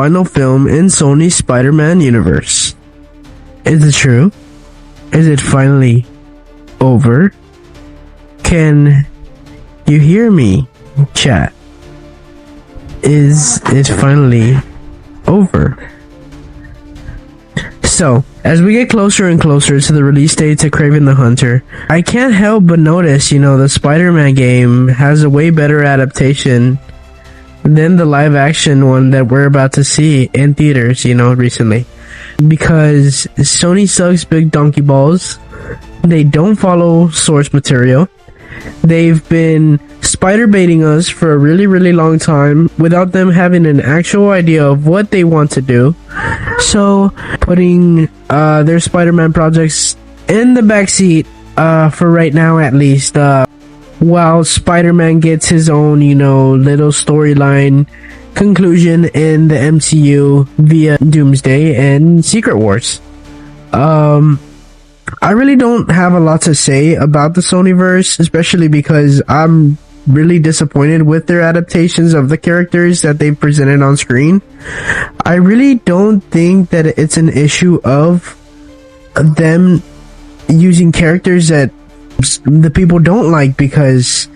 final film in Sony's Spider-Man universe. Is it true? Is it finally over? Can you hear me, chat? Is it finally over? So, as we get closer and closer to the release date to Kraven the Hunter, I can't help but notice, the Spider-Man game has a way better adaptation than the live action one that we're about to see in theaters, recently. Because Sony sucks big donkey balls. They don't follow source material. They've been spider baiting us for a really, really long time without them having an actual idea of what they want to do. So, putting their Spider-Man projects in the backseat for right now, at least, while Spider-Man gets his own, little storyline conclusion in the MCU via Doomsday and Secret Wars. I really don't have a lot to say about the Sonyverse, especially because I'm really disappointed with their adaptations of the characters that they've presented on screen. I really don't think that it's an issue of them using characters that the people don't like, because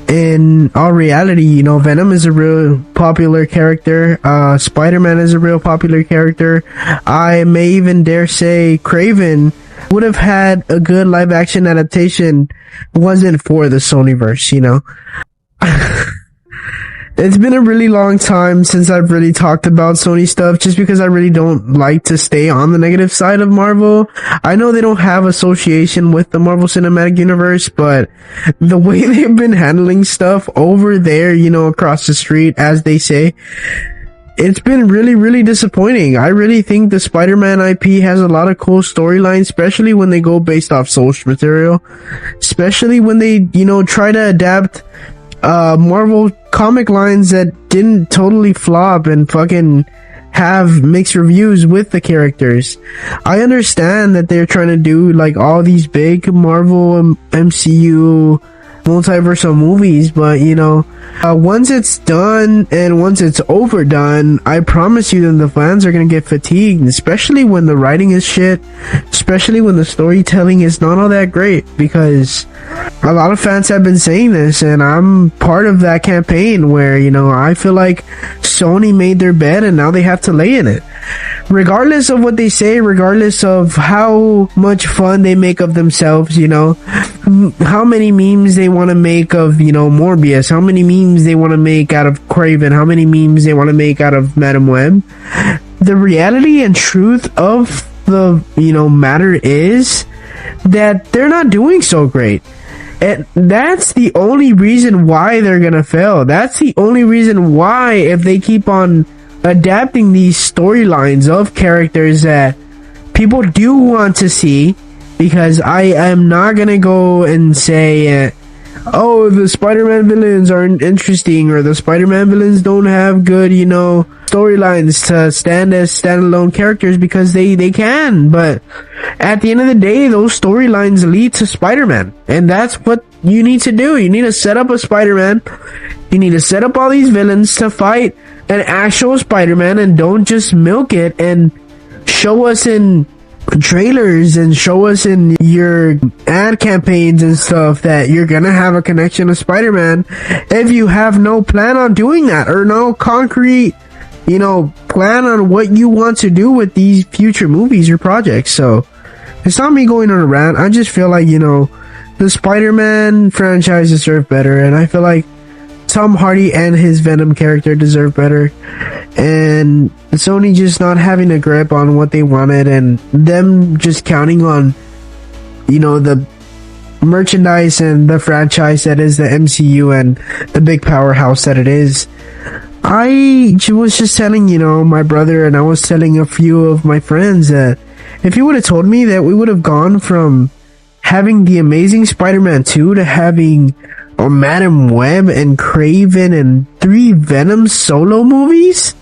in all reality, Venom is a real popular character. Spider-Man is a real popular character. I may even dare say Kraven would have had a good live action adaptation wasn't for the Sonyverse, It's been a really long time since I've really talked about Sony stuff, just because I really don't like to stay on the negative side of Marvel. I know they don't have association with the Marvel Cinematic Universe, but the way they've been handling stuff over there, across the street, as they say, it's been really, really disappointing. I really think the Spider-Man IP has a lot of cool storylines, especially when they go based off source material, especially when they, try to adapt Marvel comic lines that didn't totally flop and fucking have mixed reviews with the characters. I understand that they're trying to do like all these big Marvel MCU multiversal movies, but once it's done and once it's overdone, I promise you that the fans are gonna get fatigued, especially when the writing is shit, especially when the storytelling is not all that great, because a lot of fans have been saying this, and I'm part of that campaign where, I feel like Sony made their bed and now they have to lay in it. Regardless of what they say, regardless of how much fun they make of themselves, how many memes they want to make of, Morbius, how many memes they want to make out of Kraven, how many memes they want to make out of Madam Web. The reality and truth of the, matter is that they're not doing so great. And that's the only reason why they're gonna fail. That's the only reason why, if they keep on adapting these storylines of characters that people do want to see, because I am not gonna go and say, the Spider-Man villains aren't interesting, or the Spider-Man villains don't have good, storylines to stand as standalone characters, because they can, but at the end of the day, those storylines lead to Spider-Man, and that's what you need to do. You need to set up a Spider-Man, you need to set up all these villains to fight an actual Spider-Man, and don't just milk it and show us in trailers and show us in your ad campaigns and stuff that you're gonna have a connection to Spider-Man if you have no plan on doing that, or no concrete plan on what you want to do with these future movies or projects. So it's not me going on a rant. I just feel like the Spider-Man franchise deserve better, and I feel like Tom Hardy and his Venom character deserve better, and Sony just not having a grip on what they wanted, and them just counting on the merchandise and the franchise that is the MCU and the big powerhouse that it is. I was just telling my brother, and I was telling a few of my friends, that if you would have told me that we would have gone from having the Amazing Spider-Man 2 to having Madam Web and Kraven and 3 Venom solo movies,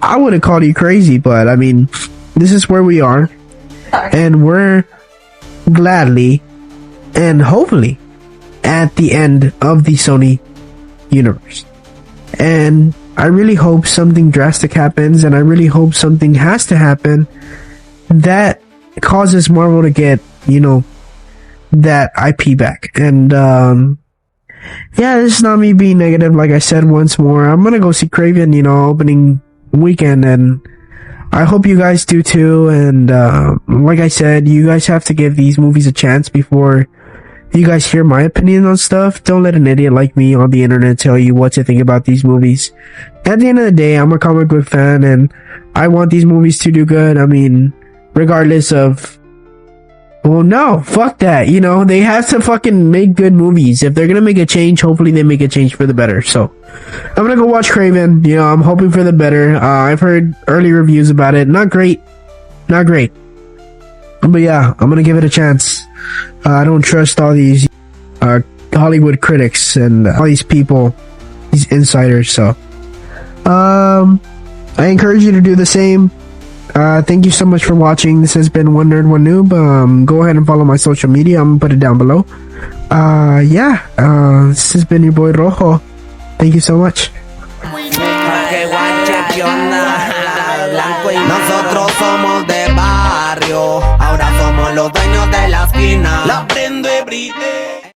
I would have called you crazy. But I mean, this is where we are, and we're gladly and hopefully at the end of the Sony universe. And I really hope something drastic happens, and I really hope something has to happen that causes Marvel to get, you know, that IP back. And yeah, this is not me being negative. Like I said once more, I'm gonna go see Kraven, you know, opening weekend, and I hope you guys do too. And like I said, you guys have to give these movies a chance before you guys hear my opinion on stuff. Don't let an idiot like me on the internet tell you what to think about these movies. At the end of the day, I'm a comic book fan, and I want these movies to do good. I mean, regardless of, well, no, fuck that. You know, they have to fucking make good movies. If they're gonna make a change, hopefully they make a change for the better. So, I'm gonna go watch Kraven. You know, I'm hoping for the better. I've heard early reviews about it. Not great. Not great. But yeah, I'm gonna give it a chance. I don't trust all these Hollywood critics and all these people, these insiders. So, I encourage you to do the same. Thank you so much for watching. This has been One Nerd, One Noob. Go ahead and follow my social media. I'm gonna put it down below. Yeah, this has been your boy Rojo. Thank you so much. Nosotros somos de barrio, ahora somos los dueños de la esquina. La prendo y brille.